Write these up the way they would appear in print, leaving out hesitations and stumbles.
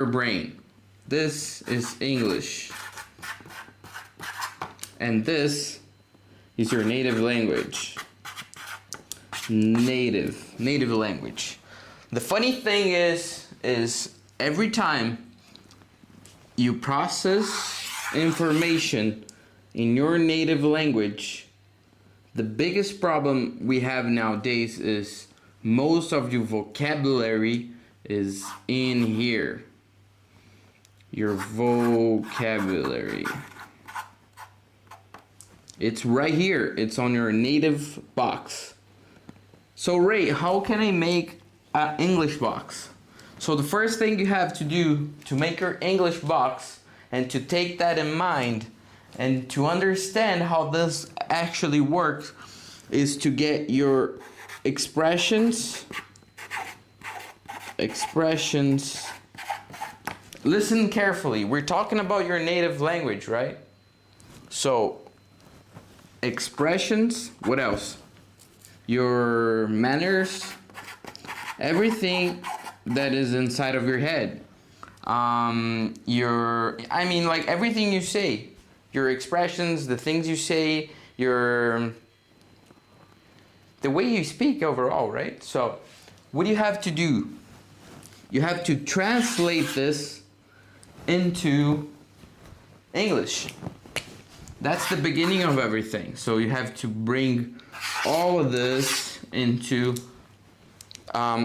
your brain. This is English. And this is your native language. Native language. The funny thing is every time you process information in your native language, the biggest problem we have nowadays is most of your vocabulary is in here. Your vocabulary. It's right here. It's on your native box. So Ray, how can I make an English box? So the first thing you have to do to make your English box and to take that in mind and to understand how this actually works is to get your expressions. Listen carefully. We're talking about your native language, right? So expressions, what else? Your manners, everything that is inside of your head. Like everything you say, your expressions, the things you say, the way you speak overall, right? So what do you have to do? You have to translate this into English. That's the beginning of everything. So you have to bring all of this into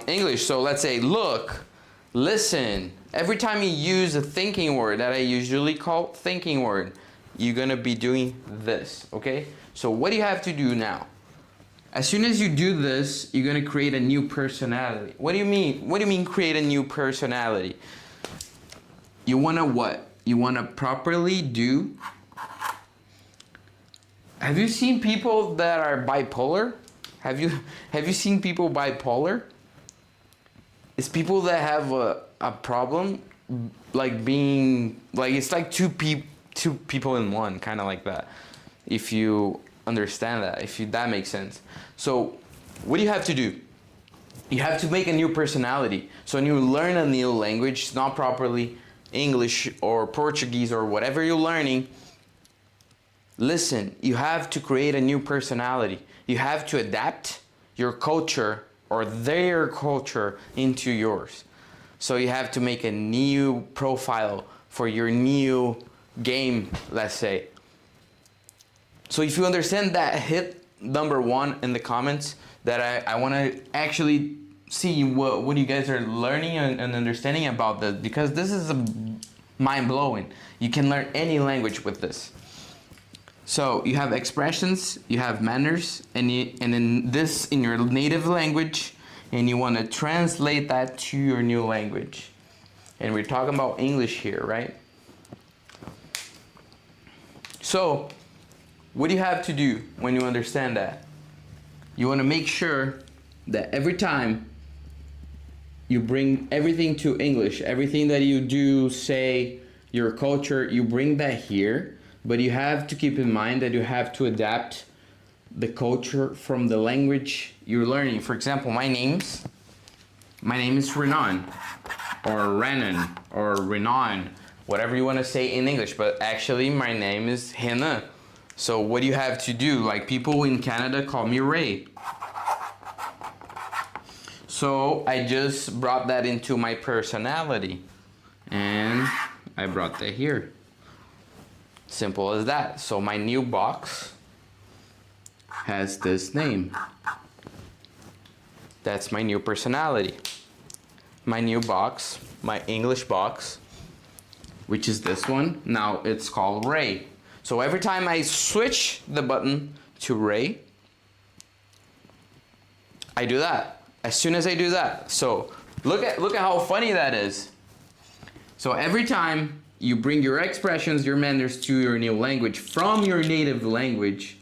English. So let's say look, listen. Every time you use a thinking word that I usually call thinking word, you're gonna be doing this, okay? So what do you have to do now? As soon as you do this, you're gonna create a new personality. What do you mean? What do you mean create a new personality? You wanna what? You wanna properly do. Have you seen people that are bipolar? Have you seen people bipolar? It's people that have a problem, like being like it's like two people in one, kind of like that. If you understand that, that makes sense. So what do you have to do? You have to make a new personality. So when you learn a new language, not properly English or Portuguese or whatever you're learning, listen, you have to create a new personality. You have to adapt your culture or their culture into yours. So you have to make a new profile for your new game, let's say. So if you understand that, hit number 1 in the comments that I want to actually see what you guys are learning and understanding about this, because this is mind-blowing. You can learn any language with this. So you have expressions, you have manners, and then this in your native language, and you want to translate that to your new language. And we're talking about English here, right? So what do you have to do when you understand that? You want to make sure that every time you bring everything to English, everything that you do, say, your culture, you bring that here. But you have to keep in mind that you have to adapt the culture from the language you're learning. For example, my name is Renan, or Renan, or Renan, whatever you want to say in English. But actually, my name is Hannah. So what do you have to do? Like people in Canada call me Ray. So I just brought that into my personality, and I brought that here. Simple as that. So my new box has this name. That's my new personality. My new box, my English box, which is this one, now it's called Ray. So every time I switch the button to Ray, I do that. As soon as I do that. So look at how funny that is. So every time you bring your expressions, your manners to your new language from your native language,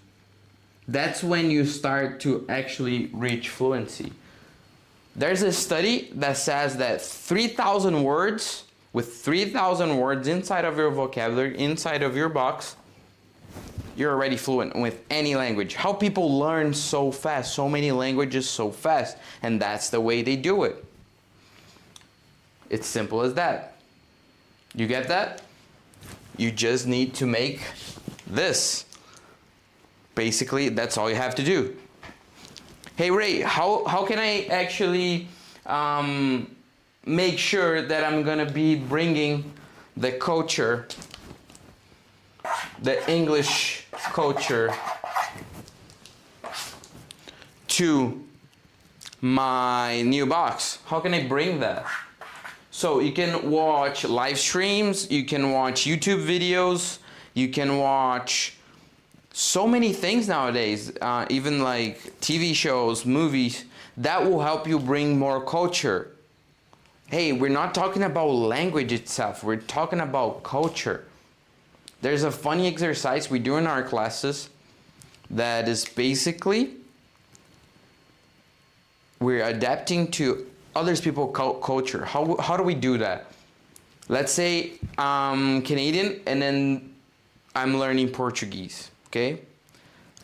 that's when you start to actually reach fluency. There's a study that says that 3,000 words, with 3,000 words inside of your vocabulary, inside of your box, you're already fluent with any language. How people learn so fast, so many languages so fast, and that's the way they do it. It's simple as that. You get that? You just need to make this. Basically, that's all you have to do. Hey Ray, how can I actually make sure that I'm gonna be bringing the culture, the English culture, to my new box? How can I bring that? So you can watch live streams, you can watch YouTube videos, you can watch so many things nowadays, even like TV shows, movies, that will help you bring more culture. Hey, we're not talking about language itself, we're talking about culture. There's a funny exercise we do in our classes that is basically we're adapting to other people's culture. How do we do that? Let's say I'm Canadian and then I'm learning Portuguese, okay?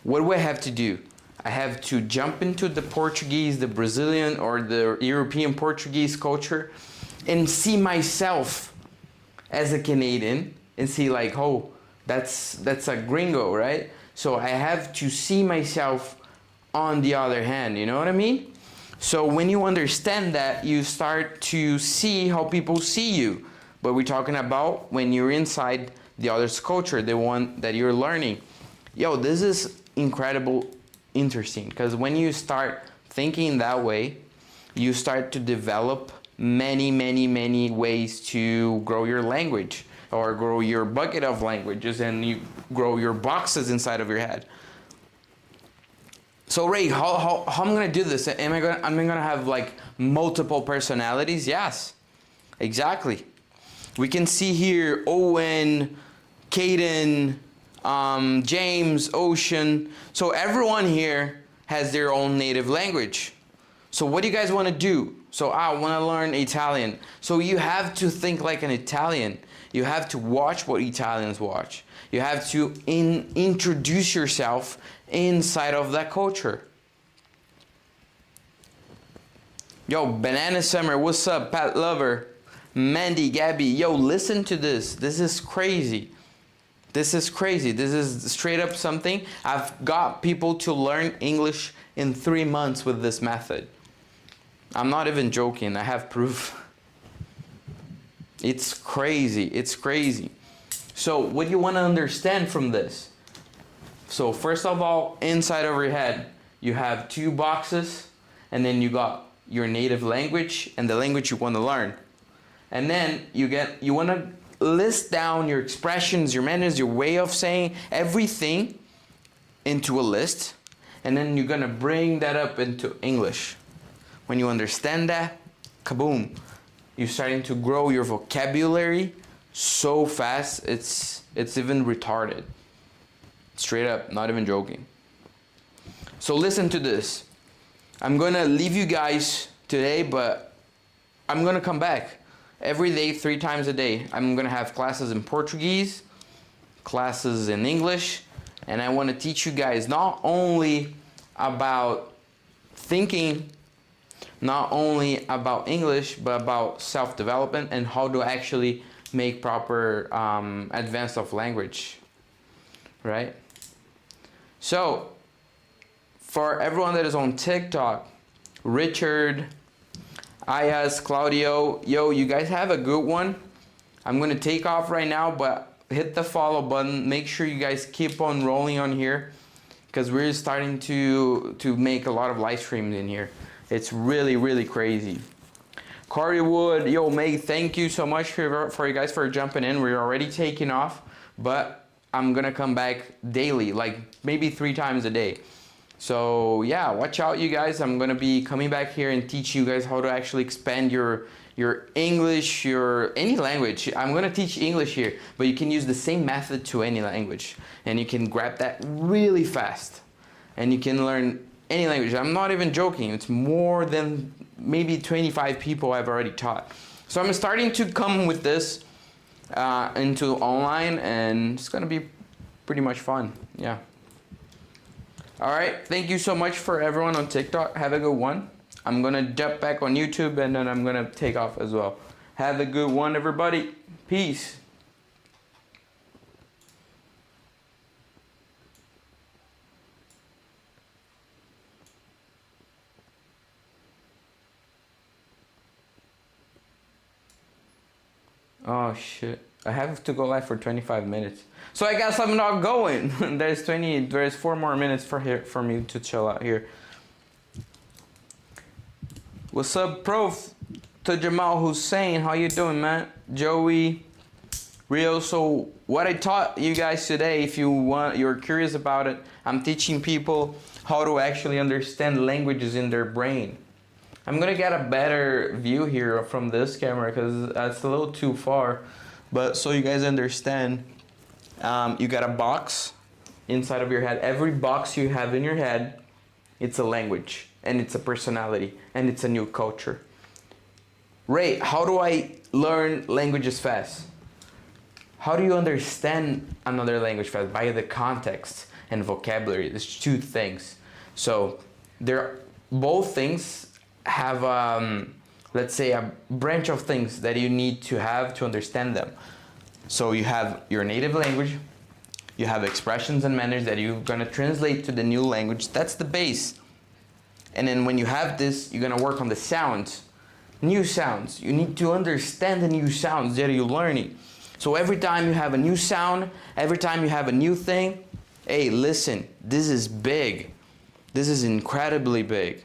What do I have to do? I have to jump into the Portuguese, the Brazilian or the European Portuguese culture and see myself as a Canadian and see like, oh, that's a gringo, right? So I have to see myself on the other hand, you know what I mean? So when you understand that, you start to see how people see you. But we're talking about when you're inside the other's culture, the one that you're learning. Yo, this is incredible, interesting, because when you start thinking that way, you start to develop many ways to grow your language or grow your bucket of languages, and you grow your boxes inside of your head. So Ray, how am I gonna do this? Am I gonna have like multiple personalities? Yes, exactly. We can see here Owen, Caden, James, Ocean. So everyone here has their own native language. So what do you guys want to do? So I want to learn Italian. So you have to think like an Italian. You have to watch what Italians watch. You have to introduce yourself inside of that culture. Yo, Banana Summer, what's up? Pat Lover, Mandy, Gabby, yo, listen to this. This is crazy. This is crazy. This is straight up something. I've got people to learn English in 3 months with this method. I'm not even joking. I have proof. It's crazy. It's crazy. So what do you want to understand from this? So first of all, inside of your head, you have 2 boxes, and then you got your native language and the language you want to learn. And then you want to list down your expressions, your manners, your way of saying everything into a list, and then you're going to bring that up into English. When you understand that, kaboom, you're starting to grow your vocabulary so fast, it's even retarded. Straight up, not even joking. So listen to this. I'm gonna leave you guys today, but I'm gonna come back every day, 3 times a day. I'm gonna have classes in Portuguese, classes in English, and I wanna teach you guys not only about thinking, not only about English, but about self-development and how to actually make proper advance of language, right? So for everyone that is on TikTok, Richard, Ayas, Claudio, yo, you guys have a good one. I'm gonna take off right now, but hit the follow button. Make sure you guys keep on rolling on here, because we're starting to make a lot of live streams in here. It's really crazy. Corey Wood, yo, May, thank you so much for you guys for jumping in. We're already taking off, but I'm gonna come back daily, like maybe 3 times a day. So yeah, watch out you guys. I'm gonna be coming back here and teach you guys how to actually expand your English, any language. I'm gonna teach English here, but you can use the same method to any language, and you can grab that really fast, and you can learn any language. I'm not even joking. It's more than maybe 25 people I've already taught. So I'm starting to come with this into online, and it's gonna be pretty much fun. Yeah. All right, thank you so much for everyone on TikTok. Have a good one. I'm gonna jump back on YouTube, and then I'm gonna take off as well. Have a good one, everybody. Peace. Oh shit. I have to go live for 25 minutes. So I guess I'm not going. There's 4 more minutes for me to chill out here. What's up, Prof? To Jamal Hussein, how you doing, man? Joey, Rio. So what I taught you guys today, if you're curious about it, I'm teaching people how to actually understand languages in their brain. I'm gonna get a better view here from this camera because that's a little too far. But so you guys understand, you got a box inside of your head. Every box you have in your head, it's a language, and it's a personality, and it's a new culture. Ray, how do I learn languages fast? How do you understand another language fast? By the context and vocabulary. There's 2 things. So both things have let's say a branch of things that you need to have to understand them. So you have your native language, you have expressions and manners that you're gonna translate to the new language. That's the base. And then when you have this, you're gonna work on the sounds, new sounds. You need to understand the new sounds that you're learning. So every time you have a new sound, every time you have a new thing, hey, listen, this is big. This is incredibly big.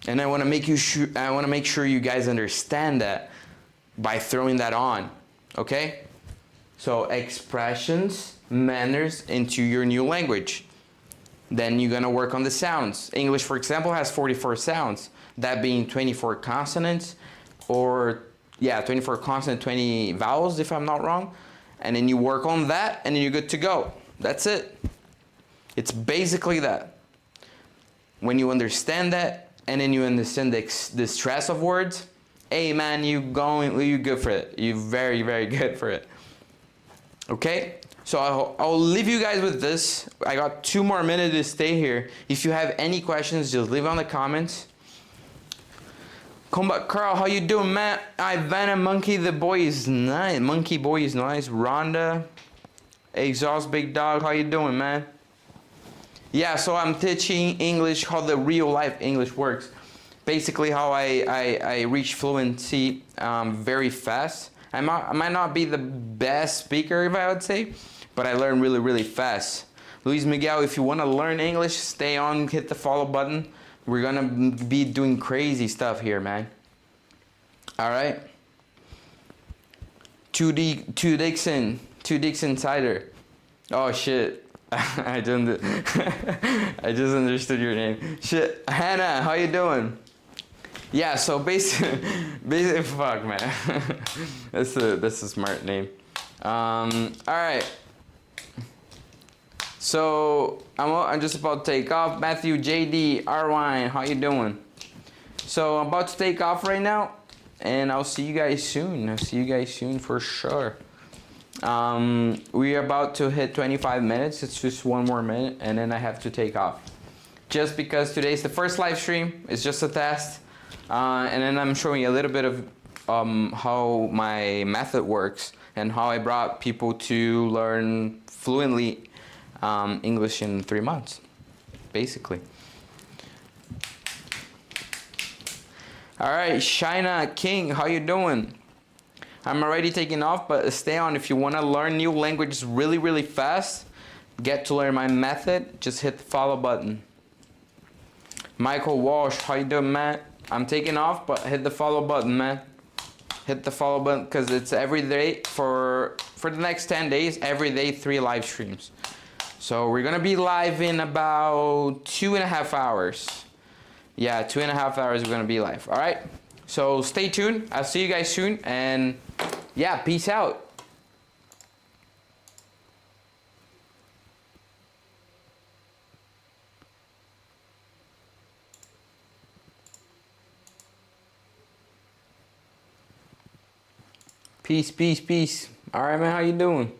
And I want to make sure you guys understand that by throwing that on, okay? So expressions, manners into your new language. Then you're gonna work on the sounds. English, for example, has 44 sounds, that being 24 consonants, or yeah, 24 consonants, 20 vowels, if I'm not wrong. And then you work on that, and then you're good to go. That's it. It's basically that. When you understand that, and then you understand the stress of words, hey man, you're good for it. You're very, very good for it. Okay? So I'll leave you guys with this. I got 2 more minutes to stay here. If you have any questions, just leave on the comments. Combat Carl, how you doing, man? Ivana, Monkey the boy is nice. Monkey boy is nice. Rhonda, Exhaust Big Dog, how you doing, man? Yeah, so I'm teaching English, how the real life English works. Basically how I reach fluency very fast. I might not be the best speaker, if I would say, but I learn really, really fast. Luis Miguel, if you want to learn English, stay on, hit the follow button. We're gonna be doing crazy stuff here, man. All right. 2 Dixon Cider. Oh shit. I just understood your name. Shit, Hannah, how you doing? Yeah, so basically, fuck, man. That's a smart name. All right. So I'm just about to take off. Matthew, JD, Arwine, how you doing? So I'm about to take off right now, and I'll see you guys soon. I'll see you guys soon for sure. We're about to hit 25 minutes. It's just 1 more minute, and then I have to take off. Just because today's the first live stream. It's just a test. And then I'm showing you a little bit of how my method works and how I brought people to learn fluently English in 3 months, basically. All right, Shina King, how you doing? I'm already taking off, but stay on. If you want to learn new languages really, really fast, get to learn my method, just hit the follow button. Michael Walsh, how you doing, man? I'm taking off, but hit the follow button, man. Hit the follow button, because it's every day for the next 10 days, every day 3 live streams. So we're going to be live in about 2.5 hours. Yeah, 2.5 hours we're going to be live. All right? So stay tuned. I'll see you guys soon. And yeah, peace out. Peace, peace, peace. All right, man, how you doing?